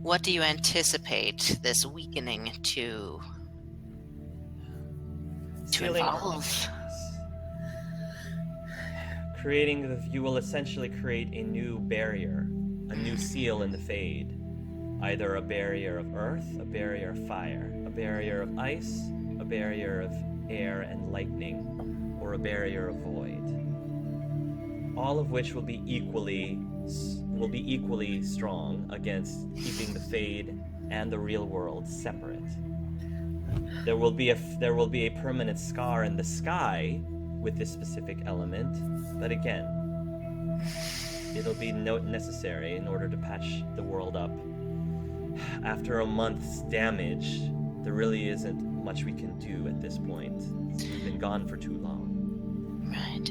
What do you anticipate this weakening to involve? You will essentially create a new barrier, a new seal in the Fade. Either a barrier of earth, a barrier of fire, a barrier of ice, a barrier of air and lightning, or a barrier of void. All of which will be equally strong against keeping the Fade and the real world separate. There will be a permanent scar in the sky with this specific element, but again, it'll be necessary in order to patch the world up. After a month's damage, there really isn't much we can do at this point. We've been gone for too long. Right.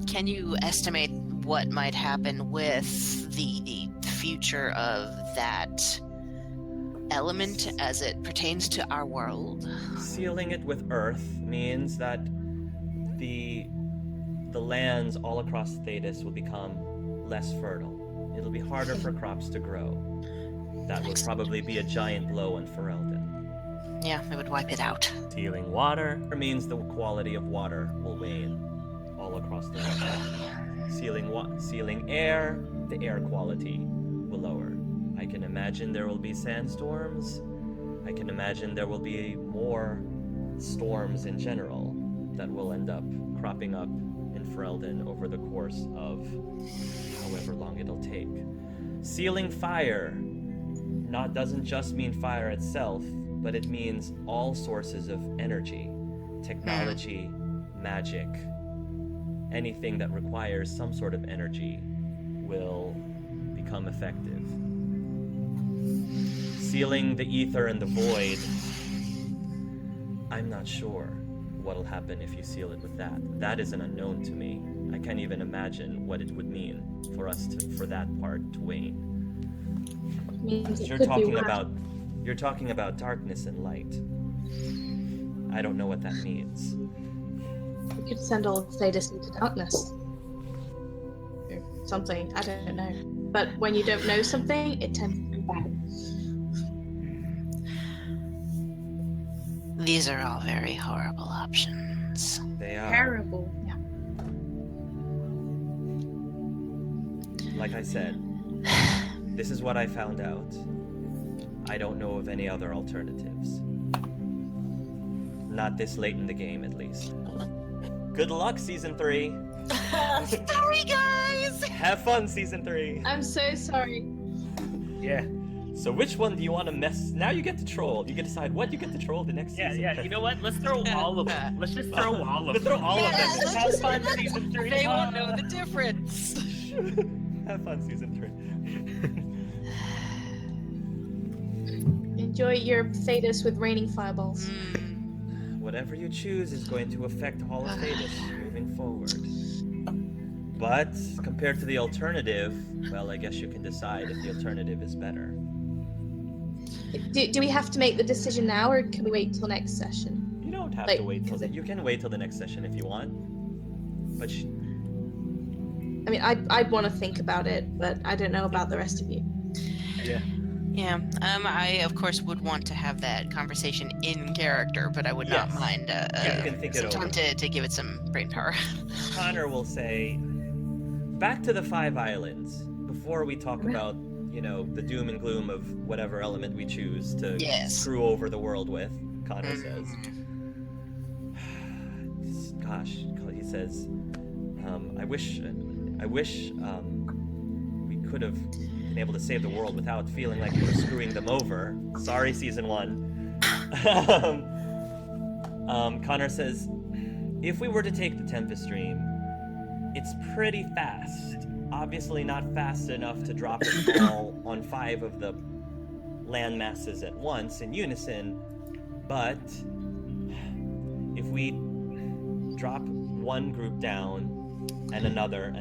Can you estimate what might happen with the future of that element as it pertains to our world? Sealing it with earth means that the lands all across Thetis will become less fertile. It'll be harder for crops to grow. That would probably be a giant blow on Ferelden. Yeah, it would wipe it out. Sealing water means the quality of water will wane all across the world. Sealing air, the air quality will lower. I can imagine there will be sandstorms. I can imagine there will be more storms in general that will end up cropping up in Ferelden over the course of however long it'll take. Sealing fire doesn't just mean fire itself, but it means all sources of energy, technology, magic, anything that requires some sort of energy will become effective. Sealing the ether and the void, I'm not sure what'll happen if you seal it with that. That is an unknown to me. I can't even imagine what it would mean for that part to wane. You're talking about darkness and light. I don't know what that means. We could send all of Thetis into darkness. Something, I don't know. But when you don't know something, it tends to be bad. These are all very horrible options. They are. Terrible. Yeah. Like I said, this is what I found out. I don't know of any other alternatives. Not this late in the game, at least. Good luck, Season 3! Sorry, guys! Have fun, Season 3! I'm so sorry. Yeah. So which one do you want to mess? Now you get to troll. You can decide what you get to troll the next season. Yeah, you know what? Let's throw all of them. Let's just throw all of them. Let's throw all of them. Have fun, Season 3. They won't know the difference. Have fun, Season 3. Enjoy your Thetis with raining fireballs. Whatever you choose is going to affect all of Thetis moving forward. But compared to the alternative, well, I guess you can decide if the alternative is better. Do we have to make the decision now, or can we wait till next session? You don't have to wait till you can wait till the next session if you want. But I mean, I'd want to think about it, but I don't know about the rest of you. Yeah. Yeah. I of course would want to have that conversation in character, but I would not mind you can think some it over. time to give it some brain power. Connor will say, back to the 5 islands before we talk about, the doom and gloom of whatever element we choose to screw over the world with. Connor says, gosh, he says, I wish we could have been able to save the world without feeling like we were screwing them over. Sorry, Season 1. Connor says, if we were to take the Tempest Stream, it's pretty fast. Obviously not fast enough to drop it all on 5 of the land masses at once in unison, but if we drop one group down and another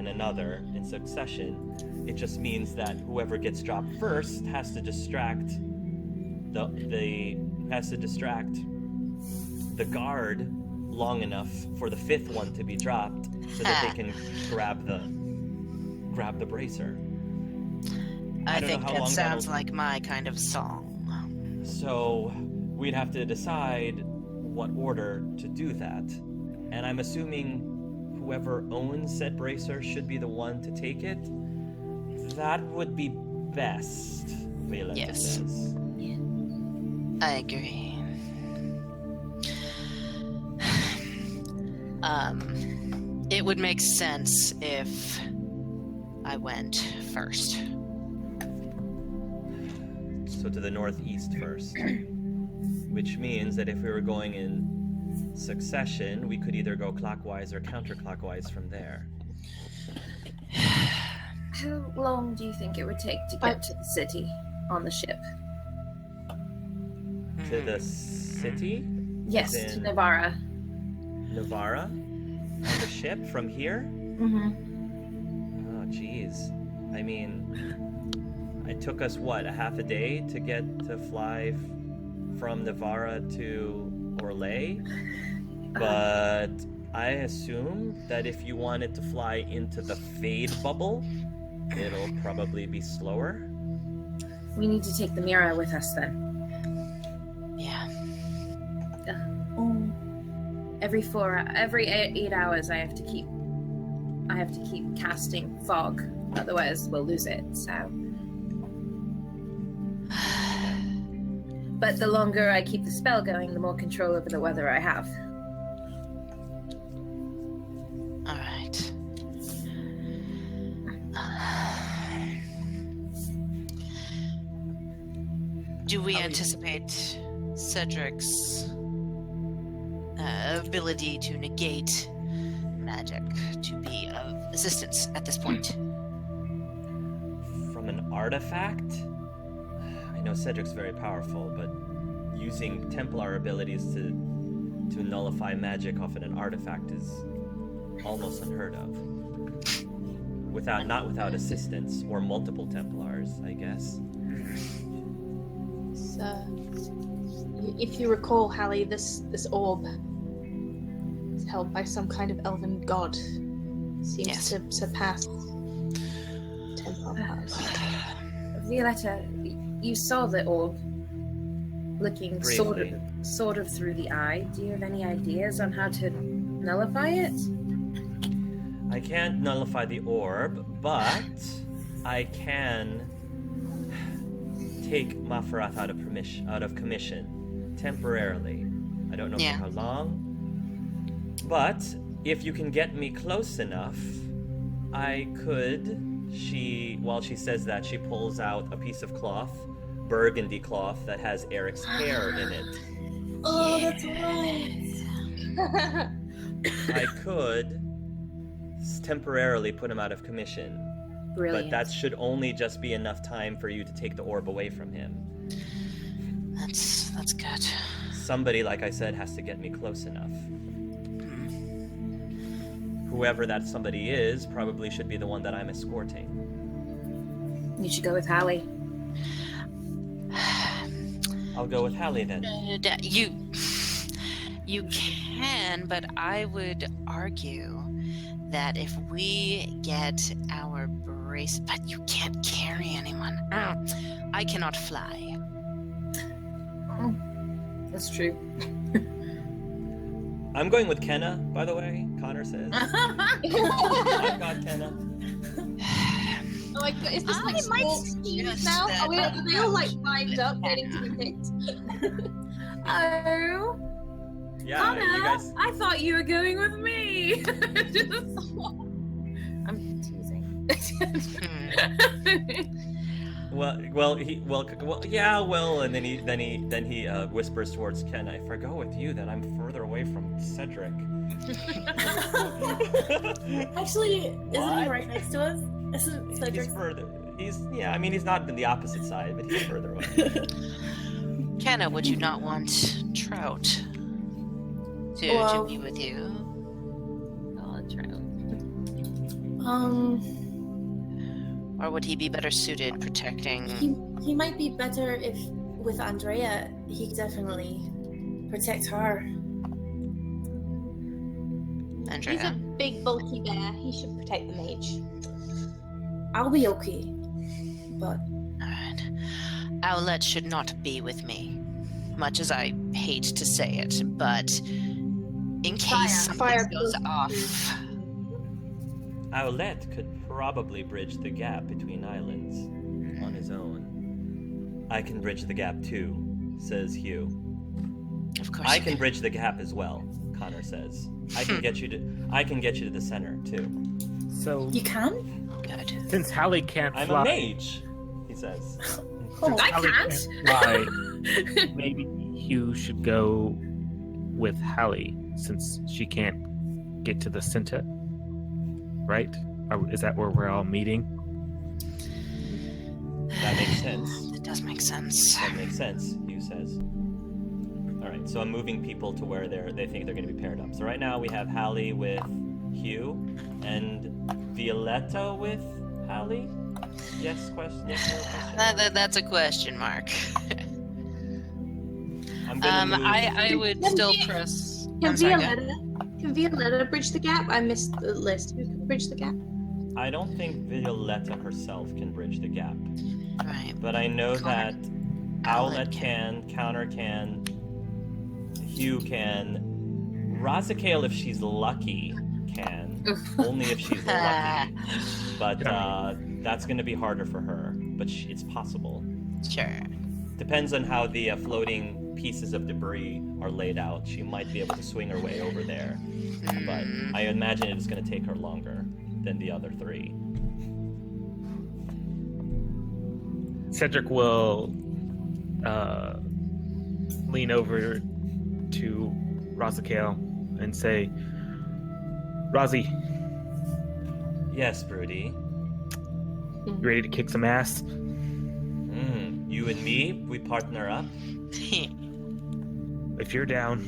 in succession, it just means that whoever gets dropped first has to distract the guard long enough for the 5th one to be dropped so that they can grab the bracer. I don't think know how that long sounds that'll- like my kind of song. So we'd have to decide what order to do that. And I'm assuming whoever owns said bracer should be the one to take it. That would be best, Violetta Yes. says. I agree. It would make sense if I went first. So to the northeast first. Which means that if we were going in succession, we could either go clockwise or counterclockwise from there. How long do you think it would take to get to the city on the ship? To the city? Yes, As to in Navarra. Navarra? On the ship from here? Mm-hmm. Oh, jeez. I mean, it took us, what, a half a day to fly from Navarra to Orlais? But I assume that if you wanted to fly into the Fade bubble, it'll probably be slower. We need to take the mirror with us then. Yeah. Every 8 hours, I have to keep casting fog. Otherwise, we'll lose it. So, but the longer I keep the spell going, the more control over the weather I have. All right. Do we anticipate Cedric's ability to negate magic to be of assistance at this point? From an artifact? I know Cedric's very powerful, but using Templar abilities to nullify magic off of an artifact is almost unheard of. Not without assistance, or multiple Templars, I guess. So, if you recall, Hallie, this orb is held by some kind of elven god. Seems Yes. to surpass Templar powers. Violetta, you saw the orb looking Briefly. sort of through the eye. Do you have any ideas on how to nullify it? I can't nullify the orb, but I can take Maferath out of commission temporarily. I don't know Yeah. for how long, but if you can get me close enough, I could. While she says that, she pulls out a piece of cloth, burgundy cloth that has Eric's hair in it. Oh, that's right. I could temporarily put him out of commission. Brilliant. But that should only just be enough time for you to take the orb away from him. That's good. Somebody, like I said, has to get me close enough. Whoever that somebody is probably should be the one that I'm escorting. You should go with Hallie. I'll go with Hallie then. You can, but I would argue that if we get our brace, but you can't carry anyone. I cannot fly. That's true. I'm going with Kenna, by the way, Connor says. I've got Kenna. Oh my god, is this like I might sports teams suggest now? that- Are we all like lined up waiting to be picked? Oh, Yeah, Connor, you guys. I thought you were going with me. I'm teasing. And then he whispers towards Kenna. If I go with you, then I'm further away from Cedric. Actually, isn't he What? right next to us? Isn't He's Cedric? further. He's not in the opposite side, but he's further away. Kenna, would you not want Trout to Well- be with you? Oh, Trout. Or would he be better suited protecting? He might be better if with Andrea. He could definitely protect her. He's a Andrea? big bulky bear. He should protect the mage. I'll be okay, but Alright. Owlette should not be with me. Much as I hate to say it, but in case Fire something goes off. Owlette could probably bridge the gap between islands on his own. I can bridge the gap too, says Hugh. Of course. I can bridge the gap as well, Connor says. I can get you to the center too. So you can. Good. since Hallie can't I'm fly, a mage, he says. Oh, I Hallie can't. fly, maybe Hugh should go with Hallie since she can't get to the center. Right? Is that where we're all meeting? That makes sense. It does make sense. That makes sense, Hugh says. Alright, so I'm moving people to where they think they're going to be paired up. So right now we have Hallie with Hugh and Violetta with Hallie? Yes, question? Yes, no question? That's a question mark. I'm gonna move. I would Can still we- press. Can I'm sorry, go Violetta bridge the gap? I missed the list. Who can bridge the gap? I don't think Violetta herself can bridge the gap. Right. But I know Connor- that Owlette Owlette can, Counter can, Hugh can, Razakale, if she's lucky, can. Only if she's lucky. But that's going to be harder for her. But it's possible. Sure. Depends on how the floating pieces of debris are laid out. She might be able to swing her way over there. But I imagine it's going to take her longer than the other three. Cedric will lean over to Razakale and say, Razi, Yes, Broody. you ready to kick some ass? You and me, we partner up. If you're down.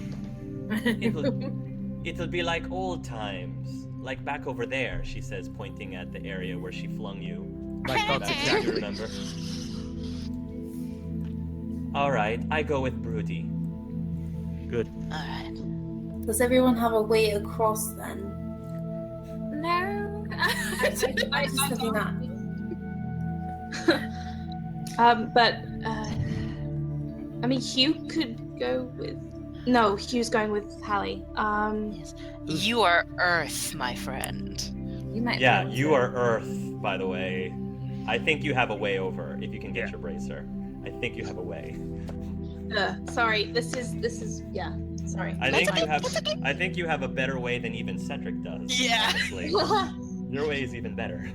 It'll be like old times. Like back over there, she says, pointing at the area where she flung you. My thoughts That's exactly. you remember. Alright, I go with Broody. Good. Alright. Does everyone have a way across then? No. I'm just thinking that. I mean, Hugh could go with. No, Hugh's going with Hallie. Yes. You are Earth, my friend. You might. Yeah, be able you to- are Earth, by the way. I think you have a way over if you can get Yeah. your bracer. I think you have a way. Sorry, this is yeah. Sorry. I think you have a better way than even Cedric does. Yeah. Honestly. Your way is even better.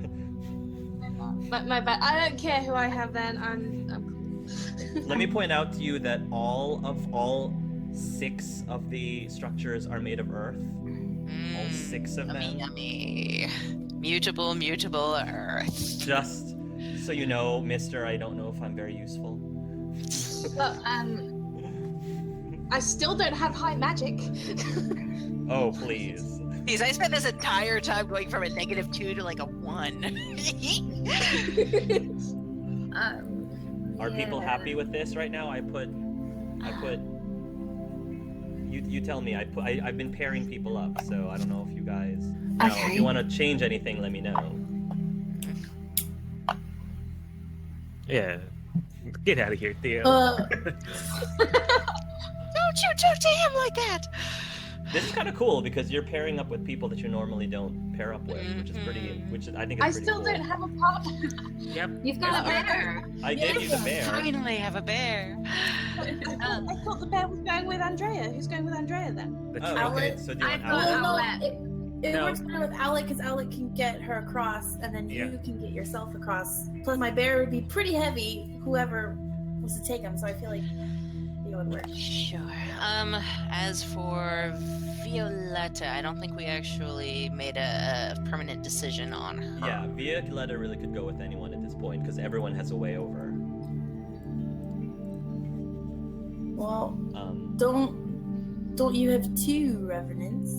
my bad. I don't care who I have then. I'm Let me point out to you that all 6 of the structures are made of earth. All 6 of them. Yummy. Mutable Earth. Just so you know, Mister, I don't know if I'm very useful. Well, I still don't have high magic. Oh, please. Jeez, I spent this entire time going from a -2 to like a 1. Are people Yeah. happy with this right now? I put. You tell me. I've been pairing people up, so I don't know if you guys. Now, if Okay. you want to change anything, let me know. Yeah. Get out of here, Theo. Don't you talk to him like that! This is kind of cool because you're pairing up with people that you normally don't pair up with, which is pretty. I think I is pretty still cool. don't have a partner. Yep. You've got a bear. I gave you the bear. Finally have a bear. I thought the bear was going with Andrea. Who's going with Andrea then? Oh, okay. So do you want I thought- Owlette? Well, no, Owlette. it No. works better with Alec because Alec can get her across, and then Yeah. you can get yourself across. Plus, my bear would be pretty heavy. Whoever was to take him, so I feel like it would work. Sure. As for Violetta, I don't think we actually made a permanent decision on her. Yeah, Violetta really could go with anyone at this point because everyone has a way over. Well, Um, don't you have 2 revenants?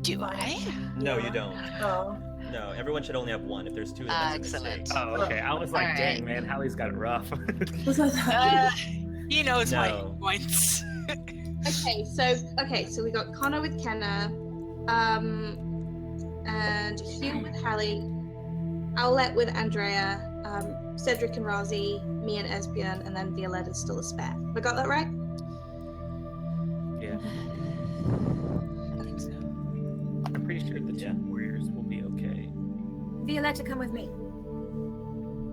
Do I? no, you don't. Oh, No, everyone should only have 1. If there's 2, then that's a Excellent. mistake. Oh, okay. I was like, Alright. dang, man, Hallie's got it rough. what's that? He knows my No. points. Okay, so we got Connor with Kenna, and Hugh with Hallie, Owlette with Andrea, Cedric and Razi, me and Esbjörn, and then Violetta's still a spare. Have I got that right? Yeah. I think so. I'm pretty sure the two warriors will be okay. Violetta, come with me.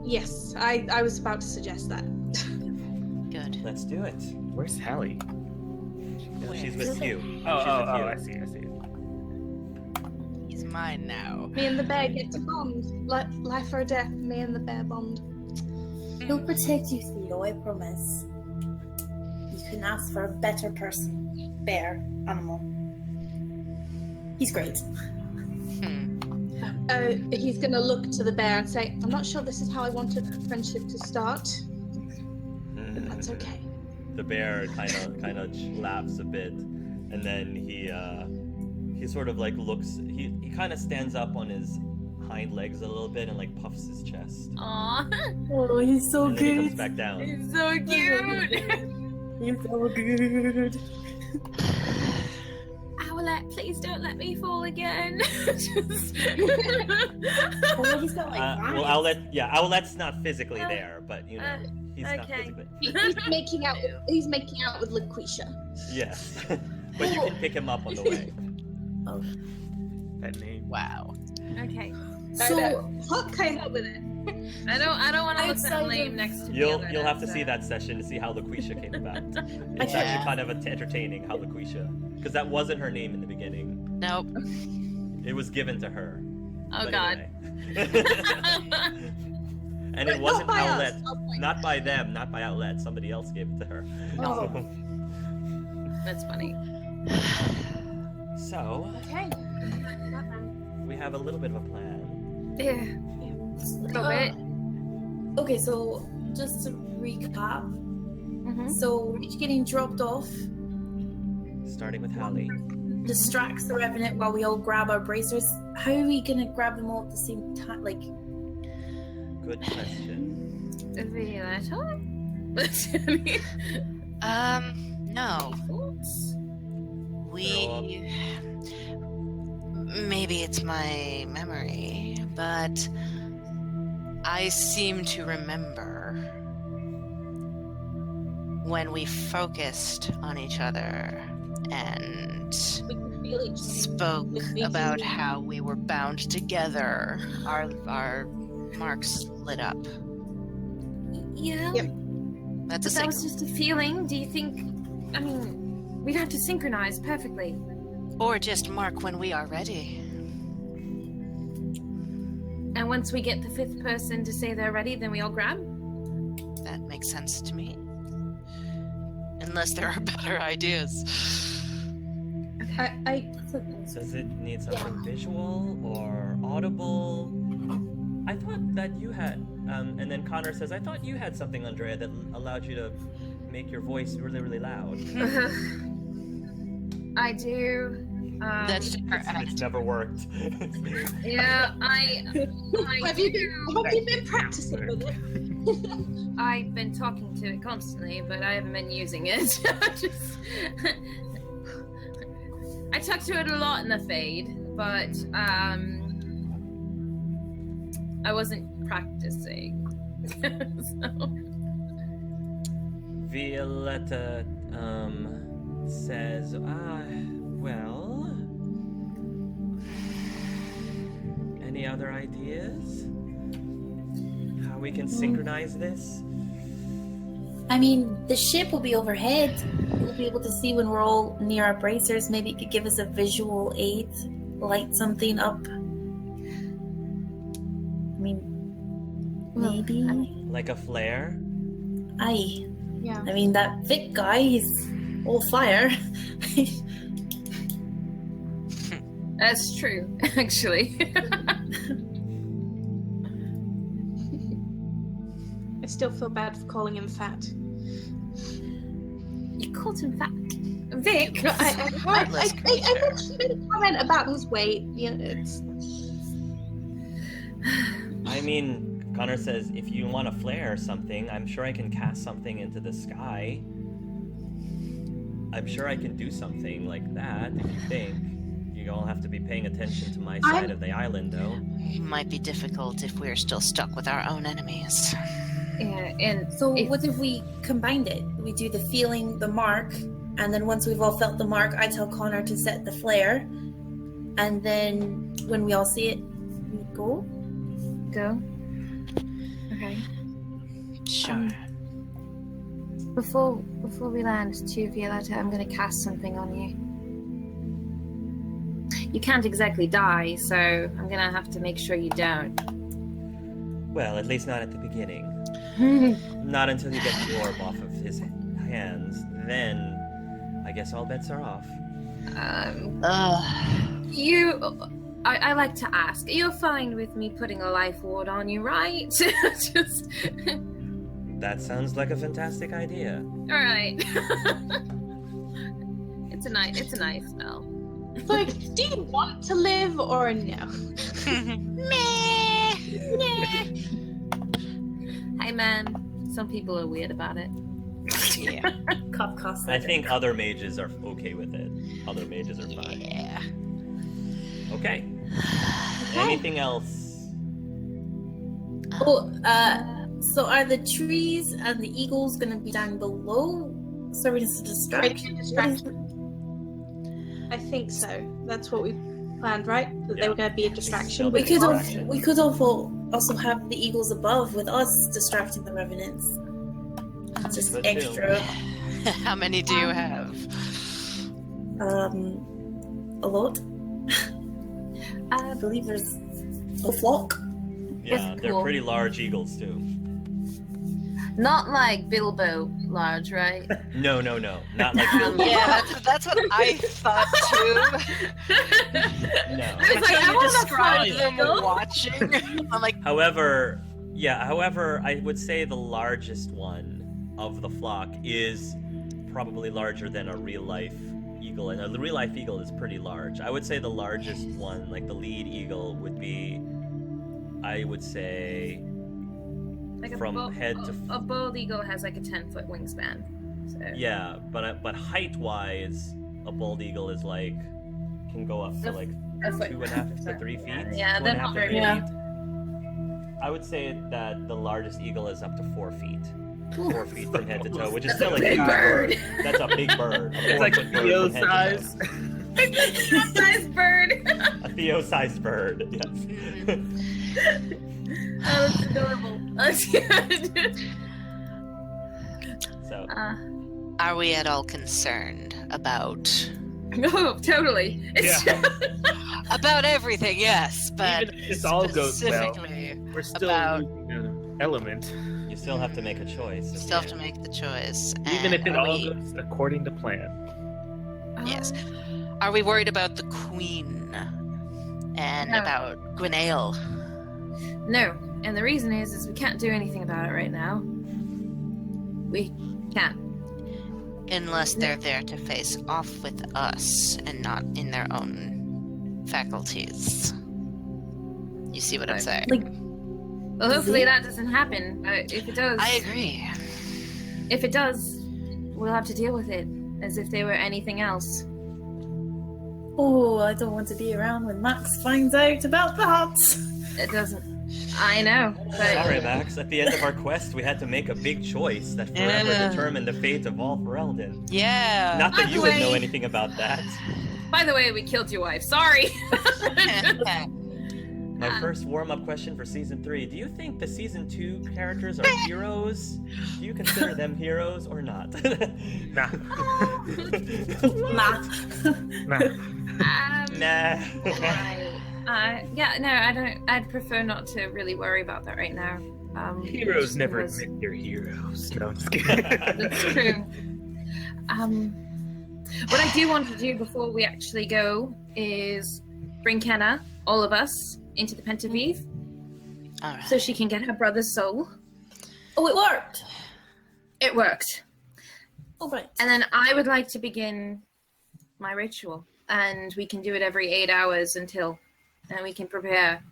Yes, I was about to suggest that. Good. Let's do it. Where's Hallie? She's with you. Oh, She's with you. I see. He's mine now. Me and the bear get to bond. Life or death, me and the bear bond. He'll protect you, Theo, I promise. You couldn't ask for a better person. Bear, animal. He's great. He's gonna look to the bear and say, I'm not sure this is how I wanted the friendship to start, but that's okay. The bear kind of laughs a bit, and then he sort of like looks. He kind of stands up on his hind legs a little bit and like puffs his chest. Aww. Oh, he's so And then he comes back down. He's so cute. He's so good. Owlette, please don't let me fall again. Just... Oh, he's got like Well, Owlette's not physically there, but you know he's not okay. physically. He's making out. He's making out with LaQuisha. Yes, but you can pick him up on the way. Oh. That name. Wow. Okay. So, What came up with it? I don't want to look that Outside lame of- next to You'll Violetta, have to so- see that session to see how LaQuisha came about. It's Yeah. actually kind of entertaining how LaQuisha, because that wasn't her name in the beginning. Nope. It was given to her. Oh But god. anyway. And it wasn't Not by us. Owlette, not by them, not by Owlette. Somebody else gave it to her. Oh. That's funny. So Okay. we have a little bit of a plan. Yeah. Little bit. Okay, so just to recap. Mm-hmm. So we're each getting dropped off. Starting with Hallie. Distracts the Revenant while we all grab our bracers. How are we gonna grab them all at the same time? Like, Good question. Violetta? No. Thoughts? We. Maybe it's my memory, but I seem to remember when we focused on each other and We can feel each other. spoke With me about too. how we were bound together. Our marks lit up. Yeah. Yep. That's a But that was signal. just a feeling. Do you think? I mean, we'd have to synchronize perfectly. Or just mark when we are ready. And once we get the fifth person to say they're ready, then we all grab. That makes sense to me. Unless there are better ideas. I Does it need something visual or audible? I thought that you had, and then Connor says, I thought you had something, Andrea, that allowed you to make your voice really, really loud. I do. That's our It's attitude. never worked. Yeah, I have you been practicing with it? I've been talking to it constantly, but I haven't been using it. Just... I talk to it a lot in the fade, but I wasn't practicing. So... Violetta says, well, any other ideas? How we can synchronize this? I mean, the ship will be overhead. We'll be able to see when we're all near our bracers. Maybe it could give us a visual aid, light something up. I mean, maybe. Like a flare? Aye. Yeah. I mean, that Vic guy, he's all fire. That's true, actually. I still feel bad for calling him fat. You called him fat. Vic! I Heartless creature. made a comment about his weight. You know, it's I mean, Connor says, if you want a flare or something, I'm sure I can cast something into the sky. I'm sure I can do something like that if you think. You all have to be paying attention to my side of the island, though. Might be difficult if we're still stuck with our own enemies. Yeah, and So what if we combined it? We do the feeling, the mark, and then once we've all felt the mark, I tell Connor to set the flare, and then when we all see it, we go. go. Okay. Sure. Before we land to Violetta, I'm going to cast something on you. You can't exactly die, so I'm going to have to make sure you don't. Well, at least not at the beginning. Not until you get the orb off of his hands. Then, I guess all bets are off. I like to ask, you're fine with me putting a life ward on you, right? Just... That sounds like a fantastic idea. All right. It's a nice spell. Like, do you want to live or no? Hey man, some people are weird about it. Yeah. I think other mages are okay with it. Other mages are fine. Yeah. Okay. Anything else? Oh, so are the trees and the eagles going to be down below, serving as a distraction? I think so. That's what we planned, right? That they were going to be a distraction. We could also have the eagles above with us distracting the revenants. Just Good too. extra. How many do you have? A lot. I believe there's a flock. Yeah, That's they're cool. pretty large eagles too. Not like Bilbo large, right? No. Not like Yeah, that's what I thought too. No. I was like, I Until you wanna described find them eagle. watching. I'm like, However, I would say the largest one of the flock is probably larger than a real life eagle, and a real life eagle is pretty large. I would say the largest one, like the lead eagle, would be, I would say, Like from head to a bald eagle has like a 10-foot wingspan. So. yeah, but height wise, a bald eagle is like can go up to like A foot. 2.5 to 3 feet. Yeah, 2.5 they're to not 3 very Yeah. feet. I would say that the largest eagle is up to 4 feet. 4 feet from head to toe, which is still a big huge bird. That's a big bird. A It's like 4-foot bird Theo from head to size. toe. Nice bird. A Theo-sized bird. Yes. Oh, that's adorable. That's good. So are we at all concerned about Oh, totally. It's about everything? Yes, but Even if this all goes well, specifically, we're still about- losing an element. you still have to make a choice. we at still the have to end. make the choice. Even if and it are all we- goes according to plan. Yes. Are we worried about the queen and No. about Gwenaël? No, and the reason is we can't do anything about it right now. We can't. Unless they're there to face off with us and not in their own faculties. You see what I'm saying? Like, Well, hopefully that doesn't happen. If it does, I agree. If it does, we'll have to deal with it as if they were anything else. oh, I don't want to be around when Max finds out about that. It doesn't. I know, but Sorry, Max. At the end of our quest, we had to make a big choice that forever Yeah. determined the fate of all Ferelden. Yeah. Not that By you the would way- know anything about that. by the way, we killed your wife. Sorry. My first warm-up question for season 3: do you think the season 2 characters are heroes? Do you consider them heroes or not? Nah. Nah. Nah. Yeah, no, I don't. I'd prefer not to really worry about that right now. Heroes never because- admit they're heroes. No, I'm just kidding. That's true. What I do want to do before we actually go is bring Kenna, all of us, into the Penta'Viv All right. so she can get her brother's soul. Oh, it worked. It worked. All right. And then I would like to begin my ritual. And we can do it every 8 hours until, and we can prepare.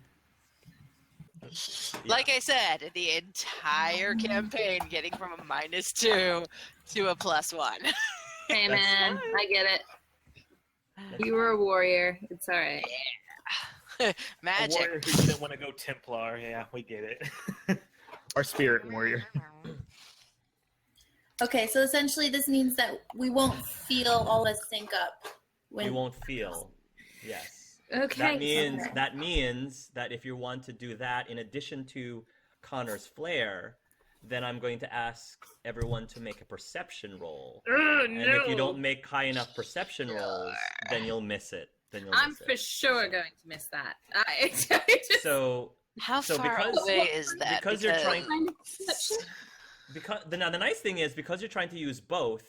Like I said, the entire campaign getting from a -2 to a +1. Hey That's man, I get it. You were a warrior. It's all right. A Magic. warrior who didn't want to go Templar. Yeah, we get it. Or spirit warrior. Okay, so essentially this means that we won't feel all of us sync up. You won't feel. Yes. Okay. That means that if you want to do that in addition to Connor's flare, then I'm going to ask everyone to make a perception roll. And if you don't make high enough perception rolls, then you'll miss it. I'm for sure going to miss that. So How So far because- away is that? because you're trying- Kind of perception? because the nice thing is because you're trying to use both,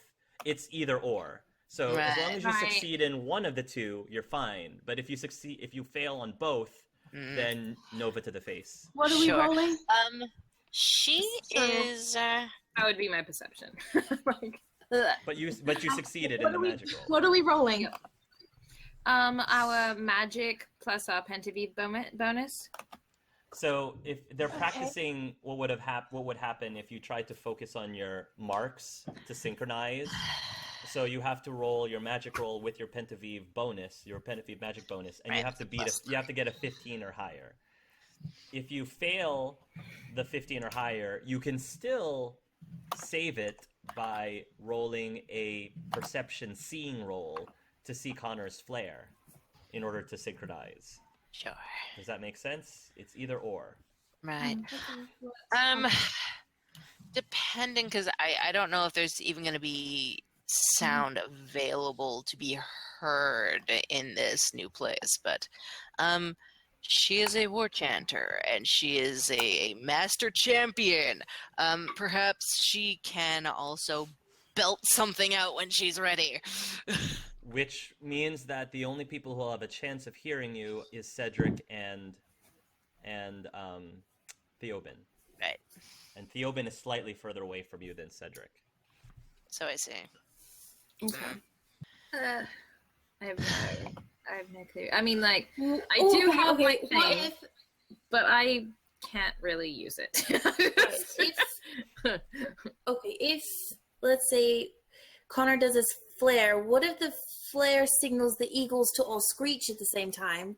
it's either or. So as long as you Right. succeed in one of the two, you're fine. But if you fail on both, Mm. then Nova to the face. What are we Sure. rolling? She So- is. That would be my perception. Like, But you succeeded in What the are we- magic roll. What are we rolling? our magic plus our Penta'Viv bonus. So if they're practicing what would happen if you tried to focus on your marks to synchronize. So you have to roll your magic roll with your Penta'Viv bonus, your Penta'Viv magic bonus, and you Right, have to plus you have to get a 15 or higher. If you fail the 15 or higher, you can still save it by rolling a perception seeing roll to see Connor's flare in order to synchronize. Sure. Does that make sense? It's either or. Right. Depending, because I don't know if there's even going to be sound available to be heard in this new place, but she is a war chanter and she is a master champion. Perhaps she can also belt something out when she's ready. Which means that the only people who will have a chance of hearing you is Cedric and Theobin. Right. And Theobin is slightly further away from you than Cedric. So I see. I have no clue. I mean, like, I do have my what thing, if but I can't really use it. if let's say Connor does his flare, what if the flare signals the eagles to all screech at the same time?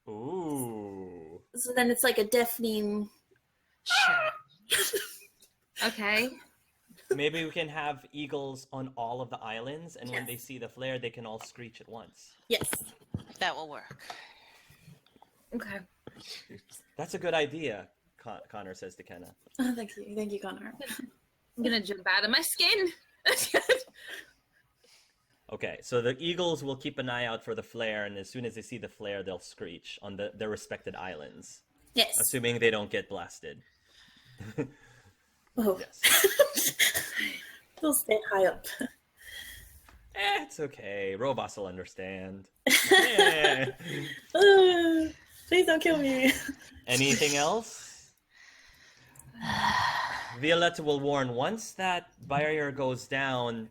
Ooh. So then it's like a deafening. Sure. Okay. Maybe we can have eagles on all of the islands, and when they see the flare, they can all screech at once. Yes. That will work. Okay. That's a good idea, Connor says to Kenna. Oh, thank you, Connor. I'm gonna jump out of my skin. Okay, so the eagles will keep an eye out for the flare, and as soon as they see the flare, they'll screech on their respected islands, Yes. assuming they don't get blasted. Oh. Yes. They'll stay high up. It's okay. Robots will understand. Yeah. Please don't kill me. Anything else? Violetta will warn, once that barrier goes down,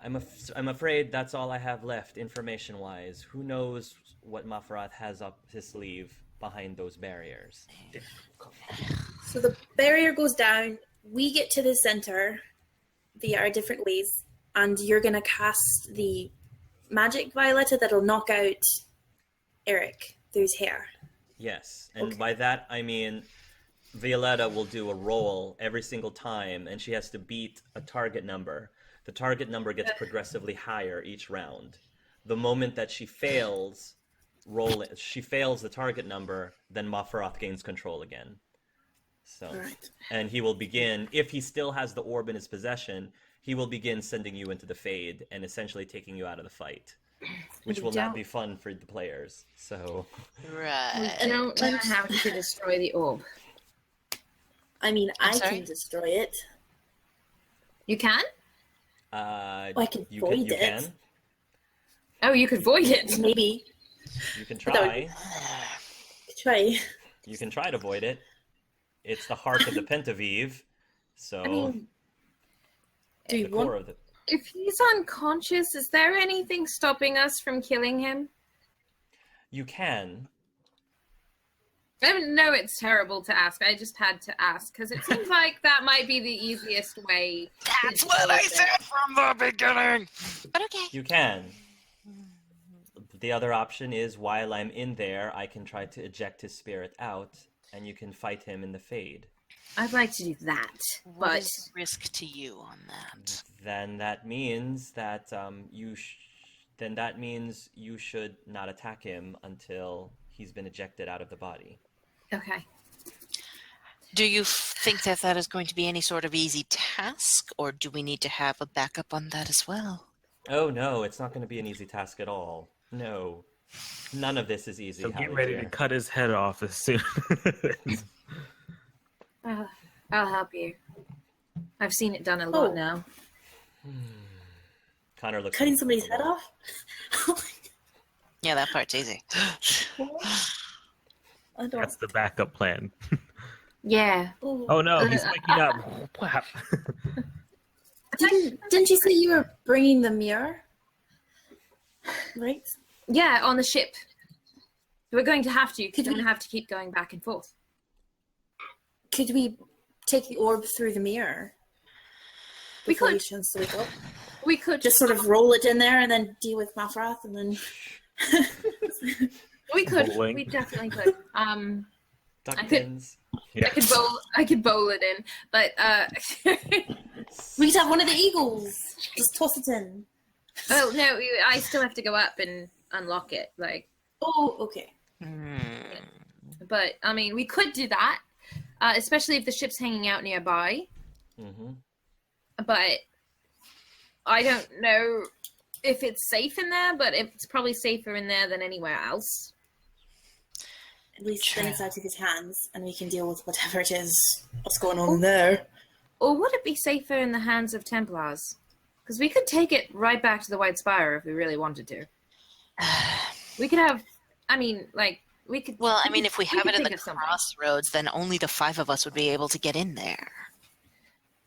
I'm afraid that's all I have left, information-wise. Who knows what Maferath has up his sleeve behind those barriers? So the barrier goes down. We get to the center via our different ways, and you're going to cast the magic Violetta that'll knock out Eric through his hair. Yes, and Okay. by that I mean Violetta will do a roll every single time, and she has to beat a target number. The target number gets progressively higher each round. The moment that she fails the target number, then Maferath gains control again. So, Right. and he will begin, if he still has the orb in his possession, he will begin sending you into the Fade and essentially taking you out of the fight, which will not be fun for the players. So, Right. I don't know how to destroy the orb. I mean, I'm I sorry? can destroy it. You can? I can you void you it. can. Oh, you could void it. Maybe. You can But that try. Try. You can try to void it. It's the heart of the Penta'Viv, so I mean, do the you want... core of the. If he's unconscious, is there anything stopping us from killing him? You can. I know it's terrible to ask. I just had to ask because it seems like that might be the easiest way. That's what I said from the beginning. But okay. You can. the other option is while I'm in there, I can try to eject his spirit out, and you can fight him in the Fade. I'd like to do that, What but is the risk to you on that? Then that means that you should not attack him until he's been ejected out of the body. okay. Do you think that that is going to be any sort of easy task, or do we need to have a backup on that as well? Oh no, it's not going to be an easy task at all. No. None of this is easy. So get Hallie ready dear. to cut his head off as soon. I'll help you. I've seen it done a lot Oh. now. Connor looks Cutting somebody's head off? Yeah, that part's easy. I don't. That's the backup plan. Yeah. Oh no, he's waking up. Wow. Didn't you say you were bringing the mirror? Right? Yeah, on the ship. We're going to have to, because we're going to have to keep going back and forth. Could we take the orb through the mirror? We before could. we chance to wake up? We could Just sort of roll it in there and then deal with Maferath and then... We could. Bowling. We definitely could. Duckpins. Yeah. I could bowl it in, but We could have one of the eagles. Just toss it in. well, no, I still have to go up and unlock it. Like, Oh, okay. but I mean, we could do that, especially if the ship's hanging out nearby. Mm-hmm. But I don't know if it's safe in there. But it's probably safer in there than anywhere else. At least True. then it's out of his hands and we can deal with whatever it is. What's going on there? Or would it be safer in the hands of Templars? Because we could take it right back to the White Spire if we really wanted to. We could have, I mean, like, we could... Well, I mean, if we have could it in think the of something. crossroads, then only the 5 of us would be able to get in there.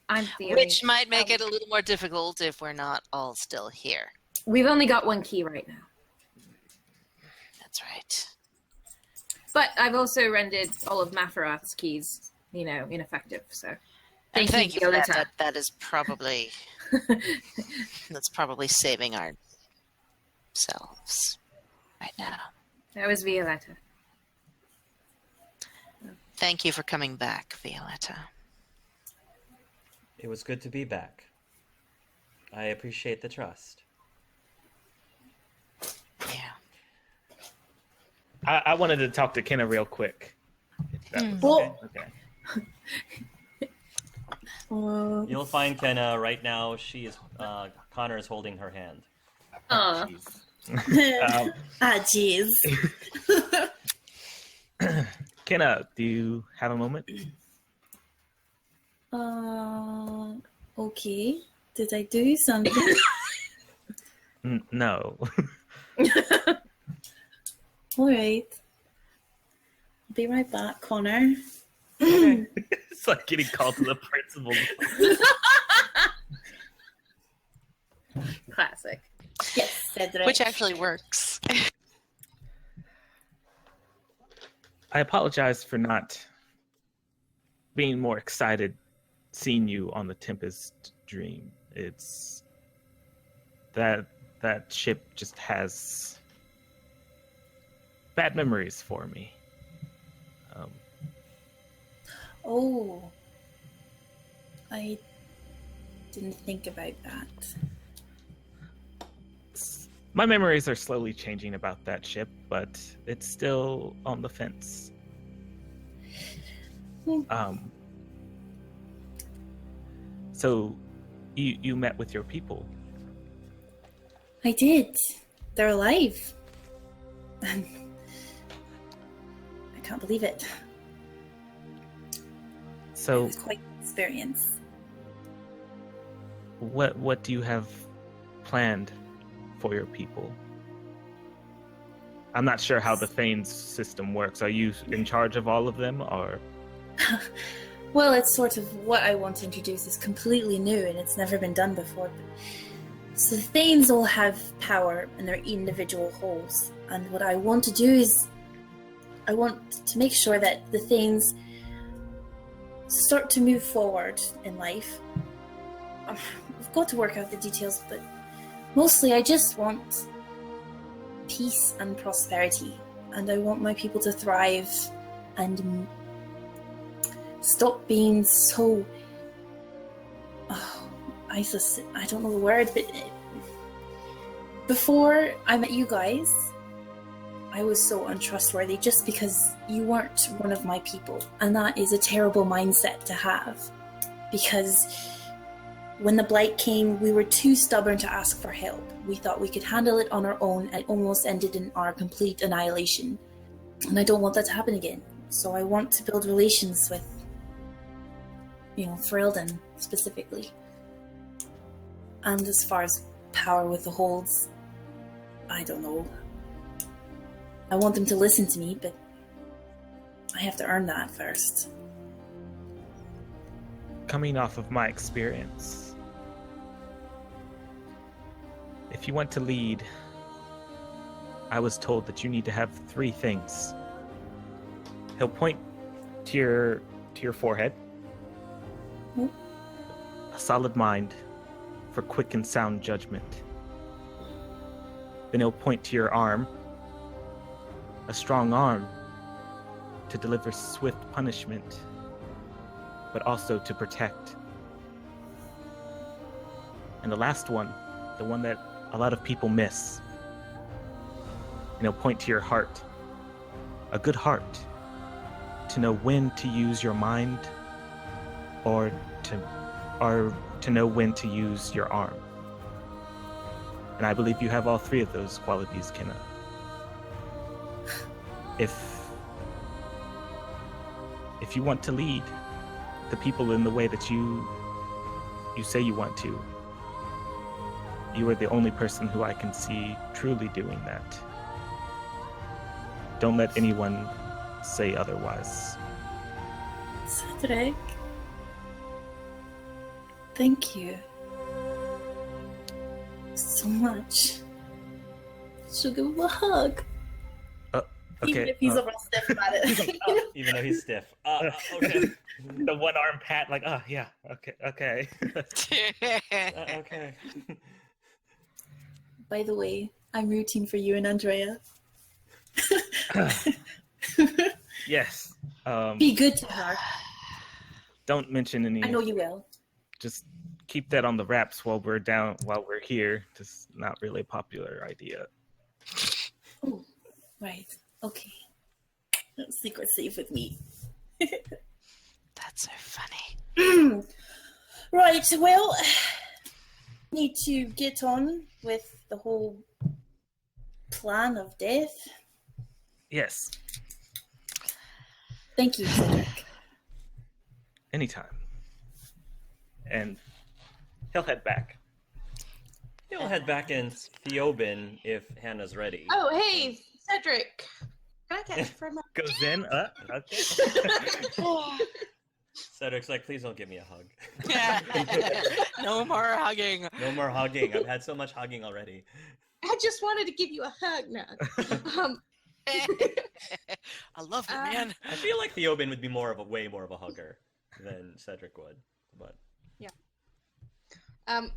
I'm the Which only- might make it a little more difficult if we're not all still here. We've only got one key right now. That's right. But I've also rendered all of Maferath's keys, ineffective, so... And thank you for that. Violetta. That is probably that's probably saving ourselves right now. That was Violetta. Thank you for coming back, Violetta. It was good to be back. I appreciate the trust. Yeah. I wanted to talk to Kenna real quick. If that was Well- okay. You'll find Kenna right now. She is Connor is holding her hand. Aw. Jeez. Jeez. Kenna, do you have a moment? Okay. Did I do something? No. Alright. Be right back, Connor. It's like getting called to the principal. Classic. Yes, Cedric. Which actually works. I apologize for not being more excited seeing you on the Tempest Dream. It's that ship just has bad memories for me. Oh. I didn't think about that. My memories are slowly changing about that ship, but it's still on the fence. So you met with your people. I did. They're alive. I can't believe it. It So was quite an experience. what do you have planned for your people? I'm not sure how the Thane's system works. Are you in charge of all of them, or? Well, it's sort of what I want to introduce is completely new and it's never been done before. So the Thanes all have power in their individual holes. And what I want to do is I want to make sure that the Thanes start to move forward in life. I've got to work out the details, but mostly I just want peace and prosperity, and I want my people to thrive and stop being so I don't know the word, but before I met you guys, I was so untrustworthy just because you weren't one of my people, and that is a terrible mindset to have, because when the blight came, we were too stubborn to ask for help. We thought we could handle it on our own, and it almost ended in our complete annihilation, and I don't want that to happen again. So I want to build relations with, Ferelden specifically. And as far as power with the holds, I don't know. I want them to listen to me, but I have to earn that first. Coming off of my experience, if you want to lead, I was told that you need to have 3 things. He'll point to your forehead. A solid mind for quick and sound judgment. Then he'll point to your arm. A strong arm to deliver swift punishment, but also to protect. And the last one, the one that a lot of people miss, and he'll point to your heart. A good heart to know when to use your mind or to know when to use your arm. And I believe you have all 3 of those qualities, Kenna. If you want to lead the people in the way that you say you want to, you are the only person who I can see truly doing that. Don't let anyone say otherwise. Cedric, thank you so much. Should give him a hug. Okay. Even if he's a little stiff about it. Even though he's stiff. Okay. The one arm pat, like, yeah, okay. Okay. By the way, I'm rooting for you and Andrea. Yes. Be good to her. Don't mention any. I know you will. Just keep that on the wraps while we're here. Just not really a popular idea. Oh, right. Okay. Secret safe with me. That's so funny. Right, well, need to get on with the whole plan of death. Yes. Thank you, Cedric. Anytime. And he'll head back. He'll head back in Theobin if Hannah's ready. Oh, hey, Cedric. Can I catch you for a moment? Goes in. Okay. Cedric's like, please don't give me a hug. No more hugging. No more hugging. I've had so much hugging already. I just wanted to give you a hug now. I love it, man. I feel like Theobin would be way more of a hugger than Cedric would. But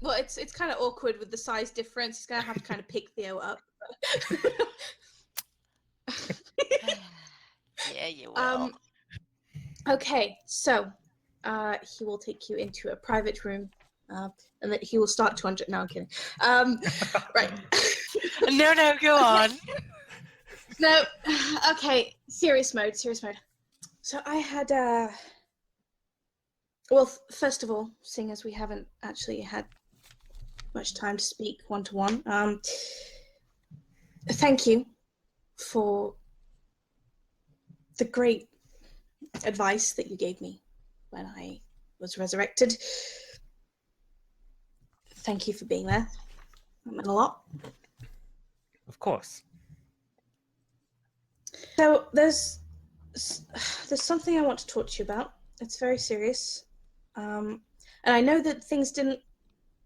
well, it's kind of awkward with the size difference. He's gonna have to kind of pick Theo up. Yeah, you will. Okay, so he will take you into a private room, and then he will start to No, I'm kidding. Right. No, go on. No, okay, serious mode. So I had, well, first of all, seeing as we haven't actually had much time to speak one-to-one, thank you for the great advice that you gave me when I was resurrected. Thank you for being there. That meant a lot. Of course. So there's something I want to talk to you about. It's very serious. And I know that things didn't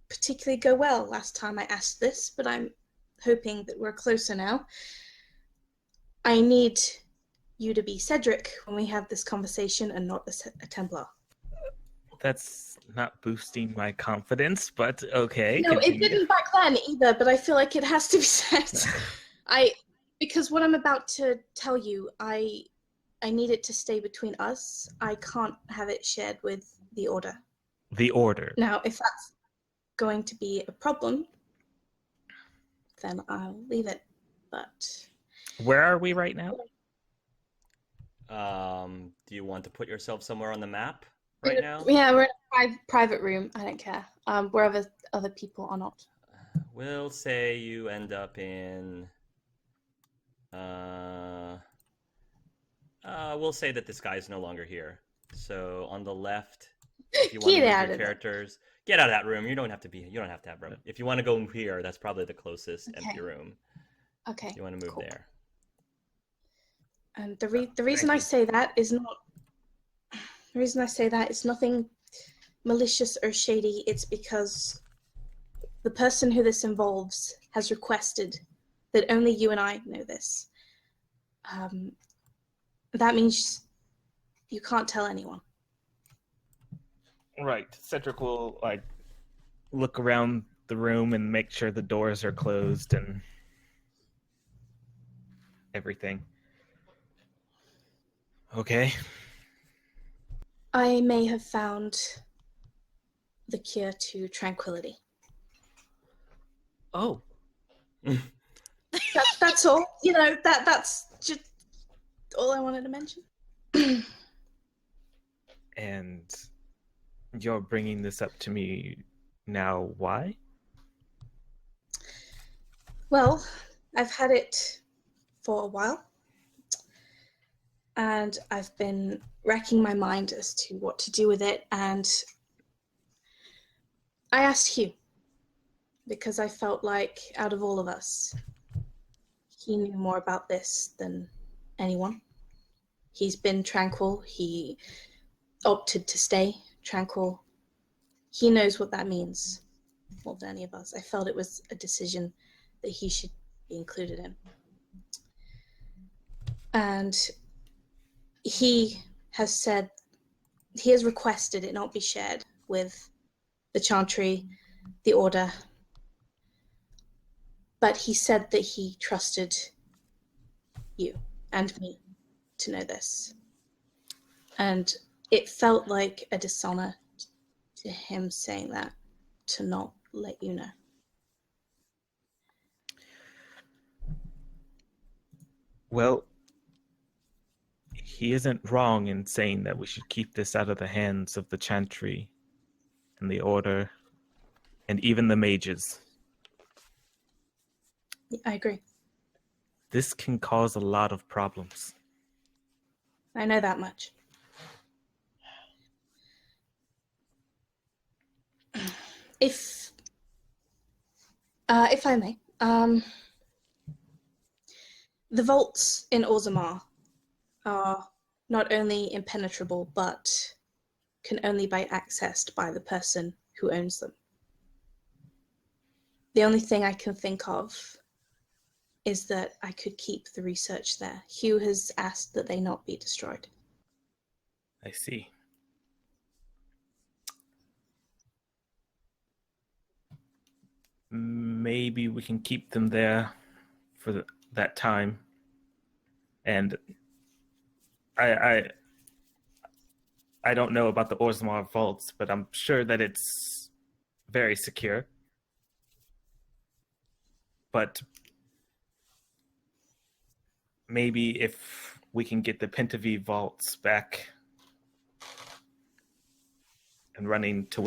particularly go well last time I asked this, but I'm hoping that we're closer now. I need you to be Cedric when we have this conversation and not a Templar. That's not boosting my confidence, but okay. No, it didn't back then either, but I feel like it has to be said. Because what I'm about to tell you, I need it to stay between us. I can't have it shared with the Order. The Order. Now, if that's going to be a problem, then I'll leave it. But Where are we right now? Do you want to put yourself somewhere on the map right now? Yeah, we're in a private room. I don't care. Wherever other people are not. We'll say you end up in. We'll say that this guy is no longer here. So on the left, if you want to Get move out your of there. characters, get out of that room. You don't have to have room. If you want to go here, that's probably the closest Okay. empty room. Okay. If you want to move cool. there. And the reason thank I you. say that is not. The reason I say that is nothing malicious or shady. It's because the person who this involves has requested that only you and I know this. That means you can't tell anyone. Right. Cedric will look around the room and make sure the doors are closed and everything. Okay. I may have found the cure to tranquility. Oh. That's all. That's just all I wanted to mention. And you're bringing this up to me now. Why? Well, I've had it for a while, and I've been racking my mind as to what to do with it, and I asked Hugh, because I felt like out of all of us, he knew more about this than anyone. He's been tranquil. He opted to stay tranquil. He knows what that means more than any of us. I felt it was a decision that he should be included in. And he has requested it not be shared with the Chantry, the Order, but he said that he trusted you and me to know this. And it felt like a dishonor to him saying that, to not let you know. Well, he isn't wrong in saying that we should keep this out of the hands of the Chantry and the Order and even the mages. I agree. This can cause a lot of problems. I know that much. If I may, the vaults in Orzammar are not only impenetrable, but can only be accessed by the person who owns them. The only thing I can think of is that I could keep the research there. Hugh has asked that they not be destroyed. I see. Maybe we can keep them there for that time. And I don't know about the Orzammar vaults, but I'm sure that it's very secure. But maybe if we can get the Penta'Viv vaults back and running to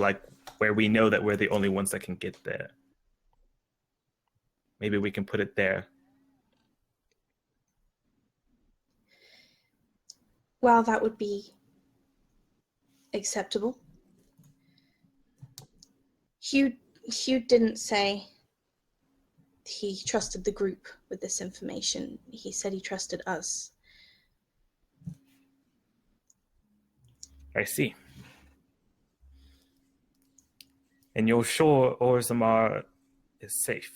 where we know that we're the only ones that can get there. Maybe we can put it there. Well, that would be acceptable. Hugh didn't say he trusted the group with this information. He said he trusted us. I see. And you're sure Orzammar is safe?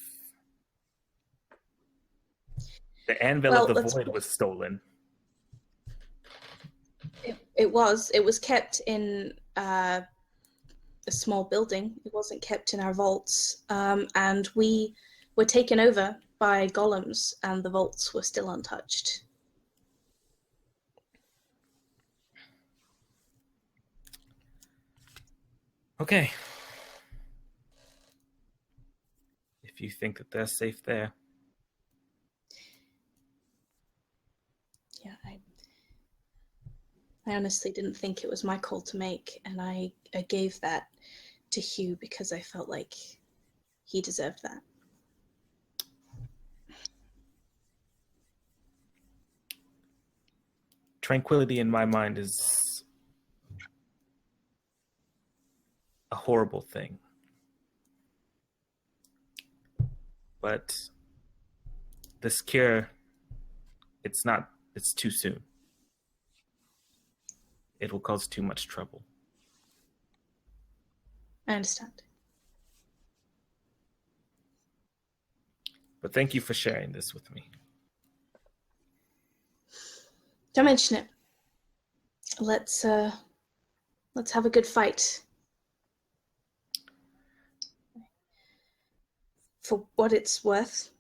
The Anvil of the Void was stolen. It was kept in a small building. It wasn't kept in our vaults. And we were taken over by golems and the vaults were still untouched. Okay. If you think that they're safe there. Yeah, I honestly didn't think it was my call to make, and I gave that to Hugh because I felt like he deserved that. Tranquility in my mind is a horrible thing. But this cure, it's too soon. It will cause too much trouble. I understand. But thank you for sharing this with me. Don't mention it. Let's have a good fight. For what it's worth,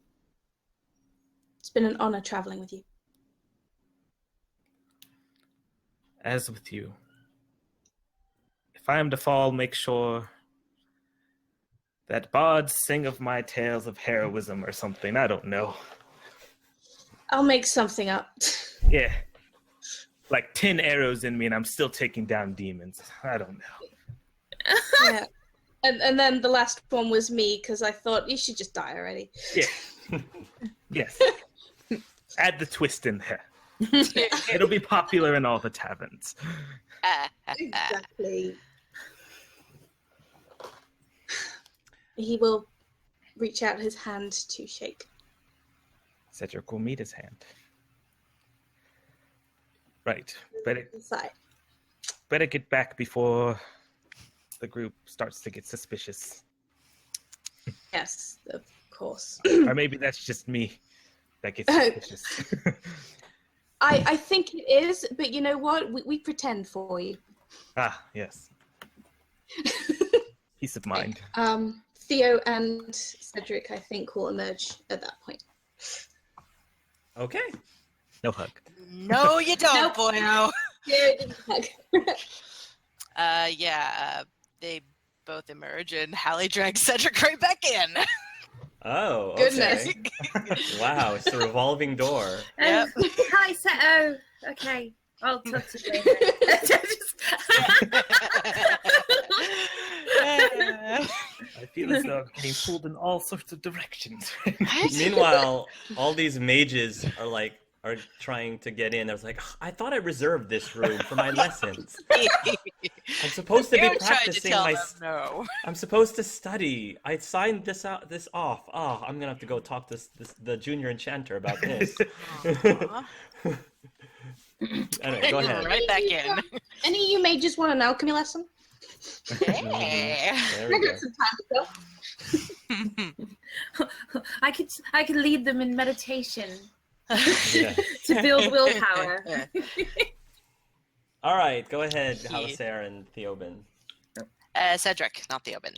it's been an honor traveling with you. As with you, if I am to fall, make sure that bards sing of my tales of heroism or something. I don't know. I'll make something up. Yeah. Like 10 arrows in me and I'm still taking down demons. I don't know. Yeah. And then the last one was me because I thought you should just die already. Yeah. Yes. Add the twist in there. It'll be popular in all the taverns. Exactly. He will reach out his hand to shake. Cedric will meet his hand. Right. Inside. Better get back before the group starts to get suspicious. Yes, of course. Or maybe that's just me that gets suspicious. I think it is, but you know what? We pretend for you. Ah, yes. Peace of mind. Theo and Cedric, I think, will emerge at that point. Okay. No hug. No, you don't, Nope. boyo. They both emerge, and Hallie drags Cedric right back in. Oh, okay. Goodness. Wow, it's a revolving door. Yep. Hi, Seto. Okay, I'll talk to you later. I feel as though I'm getting pulled in all sorts of directions. Meanwhile, all these mages are trying to get in. I was like, I thought I reserved this room for my lessons. I'm supposed to be You're trying to practicing tell my. them no. I'm supposed to study. I signed this off. Oh, I'm gonna have to go talk to the junior enchanter about this. Anyway, go ahead. Right back in. Any of you may just want an alchemy lesson? Hey. There we I go. got some time to go. I could lead them in meditation Yeah. to build willpower. All right, go ahead, Halaser and Theoben. Cedric, not Theoben.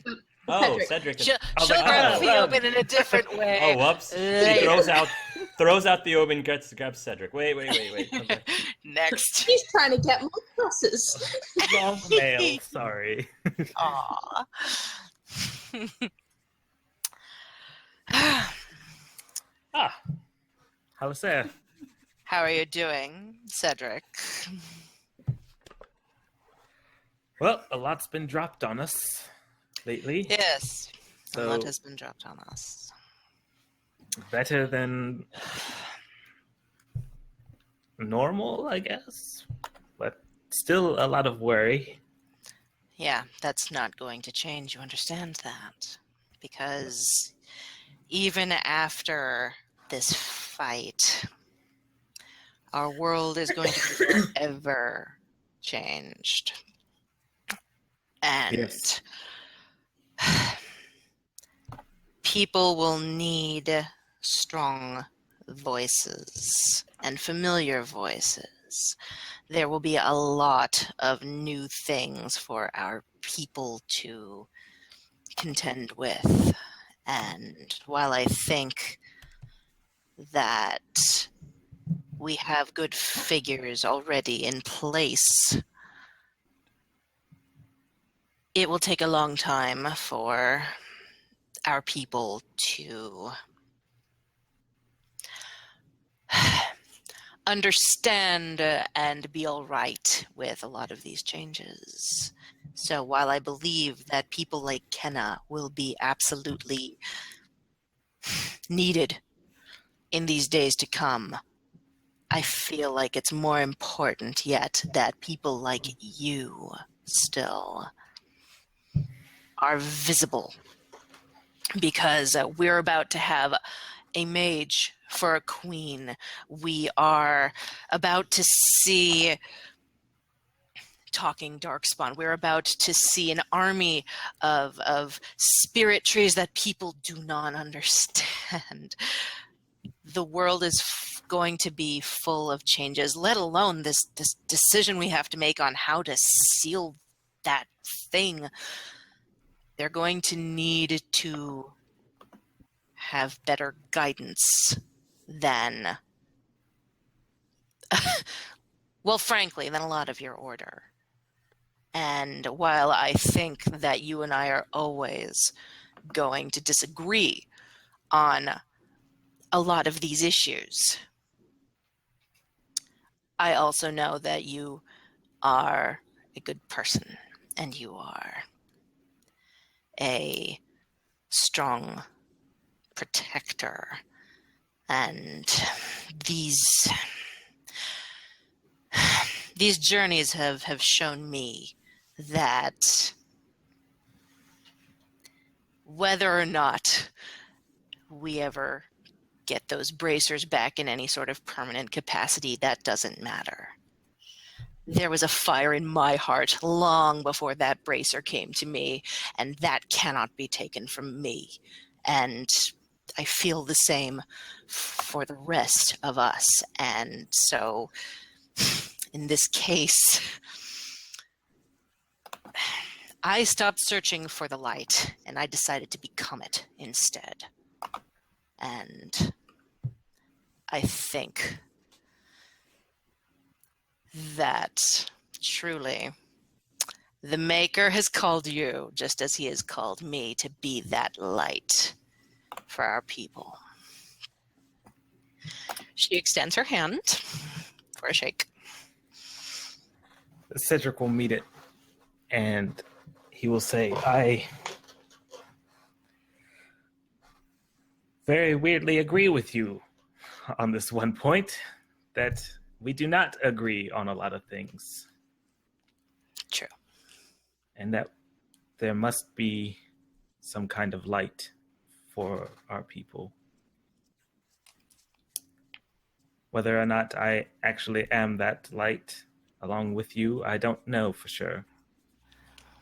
Oh, Cedric. Cedric. She'll I was like, grab oh, Theoben in a different way. Oh, whoops. She Later. throws out Theoben, grabs Cedric. Wait. Okay. Next. He's trying to get more pluses. Wrong mail, sorry. Aw. How's that? How are you doing, Cedric? Well, a lot's been dropped on us lately. Yes. A lot So- has been dropped on us. Better than normal, I guess. But still a lot of worry. Yeah, that's not going to change. You understand that? Because even after this fight, our world is going to be forever changed. And Yes. people will need strong voices and familiar voices. There will be a lot of new things for our people to contend with. And while I think that we have good figures already in place. It will take a long time for our people to understand and be all right with a lot of these changes. So while I believe that people like Kenna will be absolutely needed in these days to come, I feel like it's more important yet that people like you still are visible, because we're about to have a mage for a queen. We are about to see talking darkspawn. We're about to see an army of spirit trees that people do not understand. The world is going to be full of changes, let alone this decision we have to make on how to seal that thing. They're going to need to have better guidance than, well, frankly, than a lot of your order. And while I think that you and I are always going to disagree on a lot of these issues, I also know that you are a good person and you are a strong protector. And these journeys have shown me that whether or not we ever get those bracers back in any sort of permanent capacity, that doesn't matter. There was a fire in my heart long before that bracer came to me, and that cannot be taken from me. And I feel the same for the rest of us. And so in this case, I stopped searching for the light and I decided to become it instead. And I think that truly the Maker has called you, just as he has called me, to be that light for our people. She extends her hand for a shake. Cedric will meet it, and he will say, I very weirdly agree with you on this one point, that we do not agree on a lot of things. True. And that there must be some kind of light for our people. Whether or not I actually am that light along with you, I don't know for sure.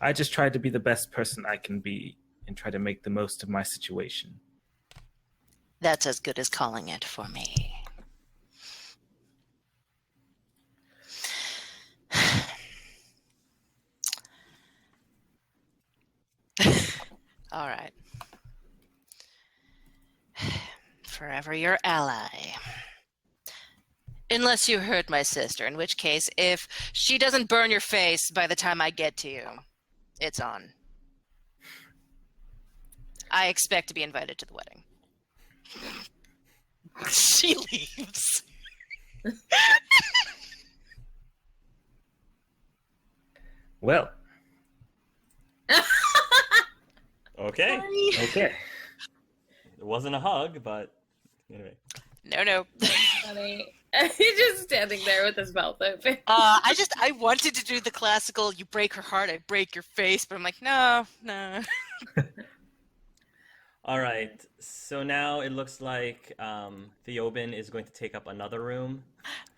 I just try to be the best person I can be and try to make the most of my situation. That's as good as calling it for me. All right. Forever your ally. Unless you hurt my sister, in which case, if she doesn't burn your face by the time I get to you, it's on. I expect to be invited to the wedding. She leaves. Well, Okay. okay. It wasn't a hug, but anyway. No. Funny. He's just standing there with his mouth open. I wanted to do the classical, you break her heart, I break your face, but I'm like, no. All right. So now it looks like Theobin is going to take up another room.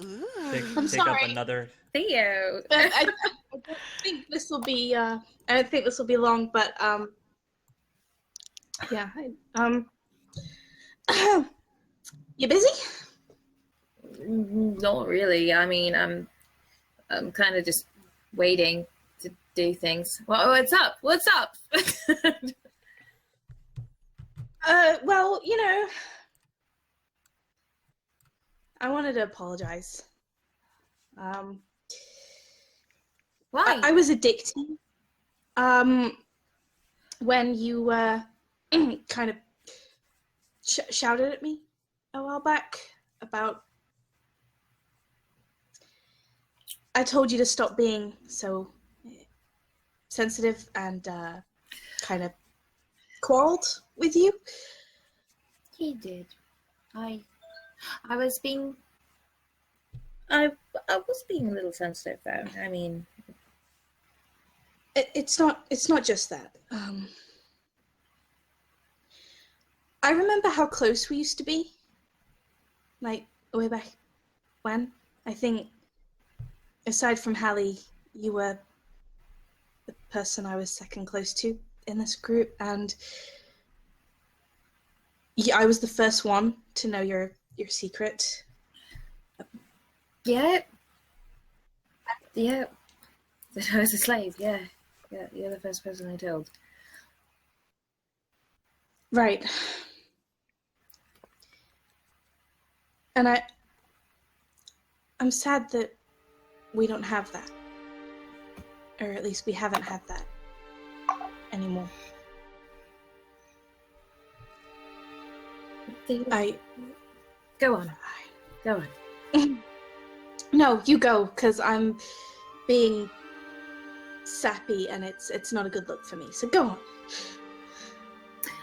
Ooh. I'm Take up sorry. another. Theo. I don't think this will be. I don't think this will be long, but yeah. You busy? Not really. I mean, I'm kind of just waiting to do things. Well, what's up? What's up? Well, you know, I wanted to apologize. Why? I was addicted. When you kind of shouted at me a while back about. I told you to stop being so sensitive and kind of quarreled with you. He did. I was being. I was being a little sensitive, though. I mean, It's not just that. I remember how close we used to be. Like way back when. I think, aside from Hallie, you were the person I was second close to in this group, and I was the first one to know your secret. yeah. That I was a slave. Yeah, you're the first person I told. Right. And I'm sad that we don't have that. Or at least we haven't had that anymore. Go on. Go on. No, you go, because I'm being sappy and it's not a good look for me. So go on.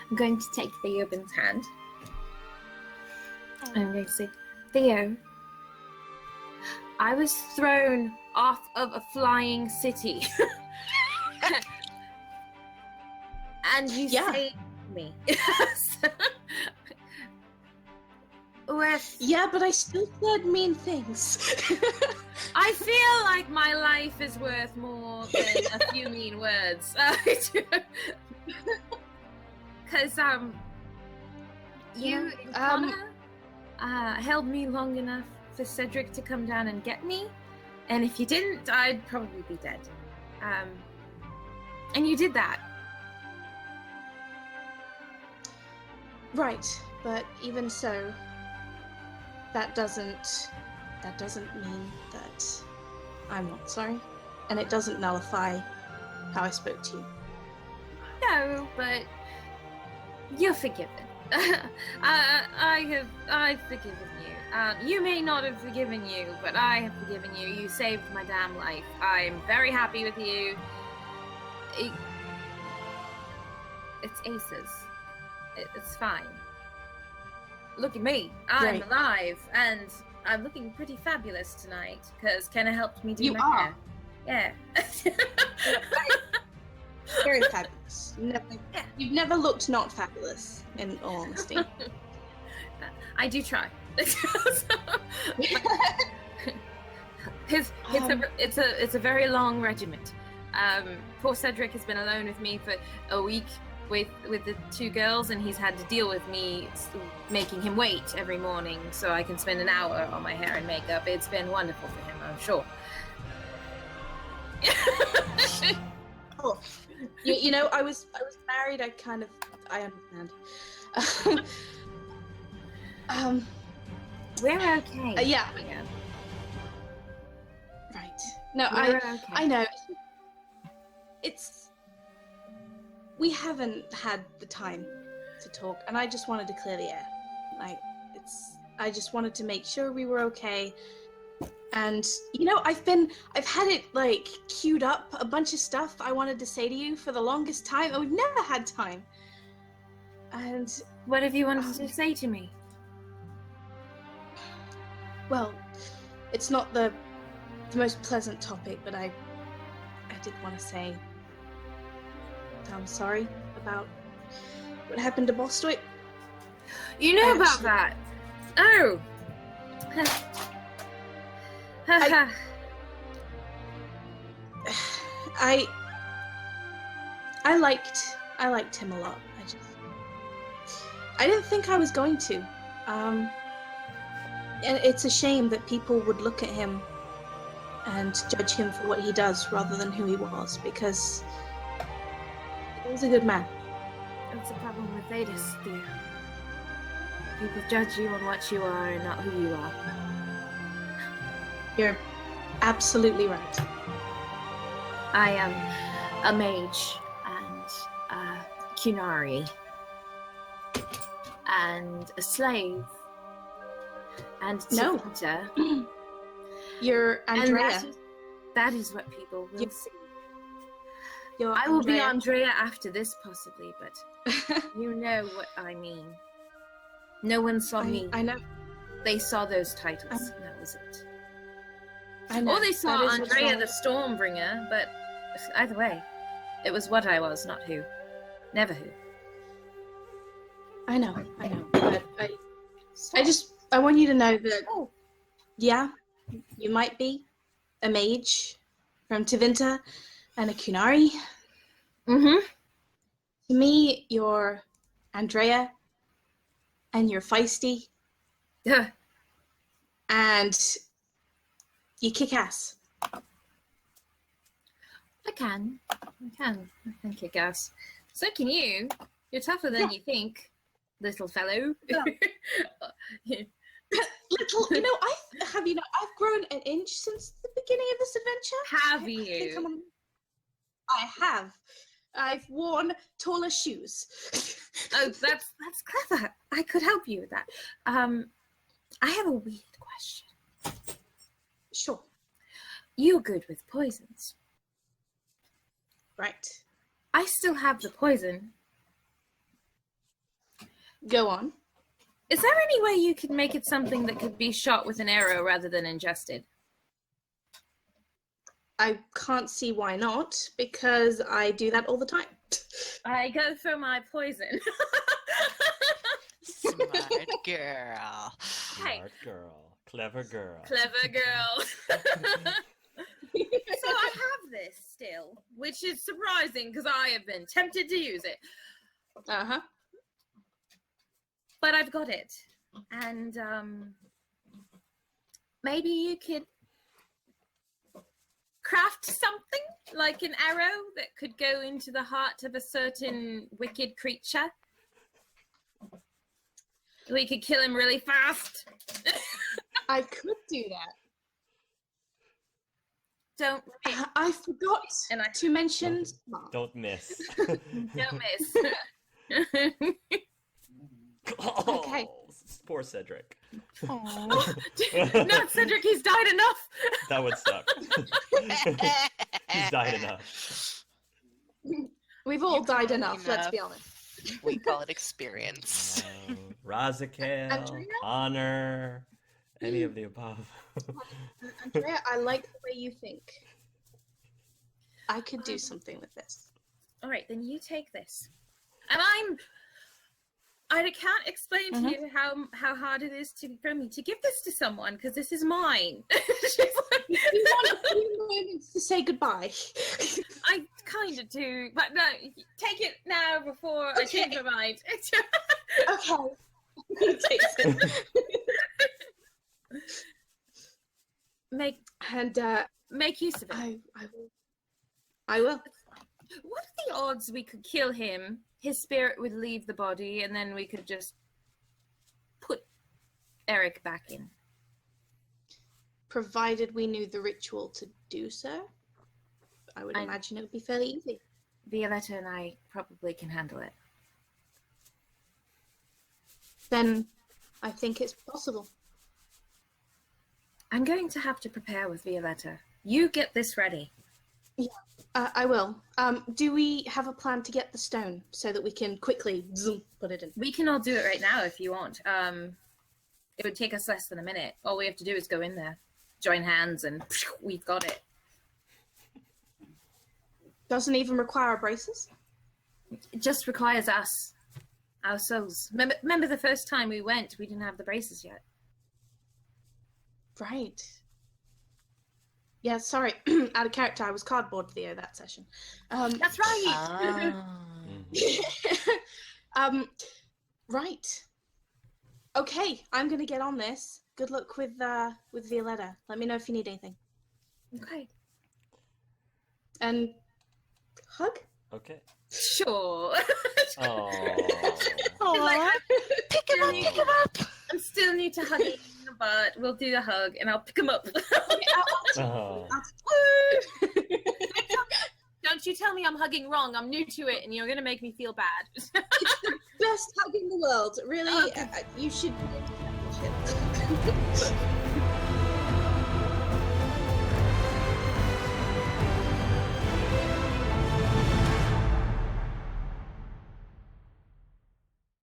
I'm going to take Theobin's hand. I'm going to say, Theo, I was thrown off of a flying city. And you saved me. Yeah, but I still said mean things. I feel like my life is worth more than a few mean words. Because you and Connor held me long enough for Cedric to come down and get me, and if you didn't, I'd probably be dead. And you did that. Right, but even so, that doesn't mean that I'm not sorry, and it doesn't nullify how I spoke to you. No, but you're forgiven. I've forgiven you. You may not have forgiven you, but I have forgiven you. You saved my damn life. I'm very happy with you. It's aces. It's fine. Look at me. I'm alive, and I'm looking pretty fabulous tonight because Kenna helped me do my hair. Yeah. Very fabulous. You've never looked not fabulous, in all honesty. I do try. It's a very long regiment. Poor Cedric has been alone with me for a week with the two girls, and he's had to deal with me making him wait every morning so I can spend an hour on my hair and makeup. It's been wonderful for him, I'm sure. Oh, you know, I was married. I understand. We're okay. Yeah. Right. No, I know. We haven't had the time to talk, and I just wanted to clear the air. I just wanted to make sure we were okay. And you know, I've had it like queued up, a bunch of stuff I wanted to say to you for the longest time, and we've never had time. And what have you wanted to say to me? Well, it's not the most pleasant topic, but I did want to say that I'm sorry about what happened to Bostoy. You know about that? Oh. I liked him a lot. I didn't think I was going to. And it's a shame that people would look at him and judge him for what he does rather than who he was, because he was a good man. That's the problem with Vedas, Theo. People judge you on what you are and not who you are. You're absolutely right. I am a mage and a Kunari and a slave and No. Tivita. You're And Andrea. that is what people will You- see. You're I will be Andrea. Andrea after this, possibly, but you know what I mean. No one saw me. I know. They saw those titles, and that was it. I know. Or they saw That is what's Andrea wrong. the Stormbringer, but either way, it was what I was, not who. Never who. I know. But I want you to know that, yeah, you might be a mage from Tevinter and a Kunari. Mm-hmm. To me, you're Andrea, and you're feisty, Yeah. and you kick ass. I can. I can kick ass. So can you. You're tougher than you think, little fellow. Yeah. Little, I've grown an inch since the beginning of this adventure. Have I think you? I have. I've worn taller shoes. Oh, that's clever. I could help you with that. I have a weird question. Sure. You're good with poisons. Right. I still have the poison. Go on. Is there any way you could make it something that could be shot with an arrow rather than ingested? I can't see why not, because I do that all the time. I go for my poison. Smart girl. Hey. Smart girl. Clever girl. Clever girl. So I have this still, which is surprising because I have been tempted to use it. Uh-huh. But I've got it. And maybe you could craft something like an arrow that could go into the heart of a certain wicked creature. We could kill him really fast. I could do that. Don't I forgot and I to mention... Don't miss. don't miss. Oh, Okay. Poor Cedric. Aw. No, Cedric, he's died enough. That would suck. He's died enough. We've all died enough, let's enough. be honest. We call it experience. Razakel, Andrea? honor, any of the above. Andrea, I like the way you think. I could do something with this. All right, then you take this. And I can't explain to you how hard it is for me to give this to someone because this is mine. She's like, You want a few moments to say goodbye. I kind of do, but no, take it now before I change my mind. Okay. He takes it. Make use of it. I will. I will. What are the odds we could kill him? His spirit would leave the body, and then we could just put Eric back in. Provided we knew the ritual to do so, I would imagine it would be fairly easy. Violetta and I probably can handle it. Then I think it's possible. I'm going to have to prepare with Violetta. You get this ready. I will. Do we have a plan to get the stone so that we can quickly zoom, put it in? We can all do it right now if you want. It would take us less than a minute. All we have to do is go in there, join hands, and we've got it. Doesn't even require our braces? It just requires us, our souls. Remember the first time we went, we didn't have the braces yet. Right. Yeah, sorry. Out of character, I was cardboard Theo that session. That's right. Ah. Right. Okay, I'm gonna get on this. Good luck with Violetta. Let me know if you need anything. Okay. And hug? Okay. Sure. Oh. Aw. Pick Pick him up! I'm still new to hugging, but we'll do the hug and I'll pick him up. Oh. Don't you tell me I'm hugging wrong. I'm new to it and you're going to make me feel bad. It's the best hug in the world. Really, you should.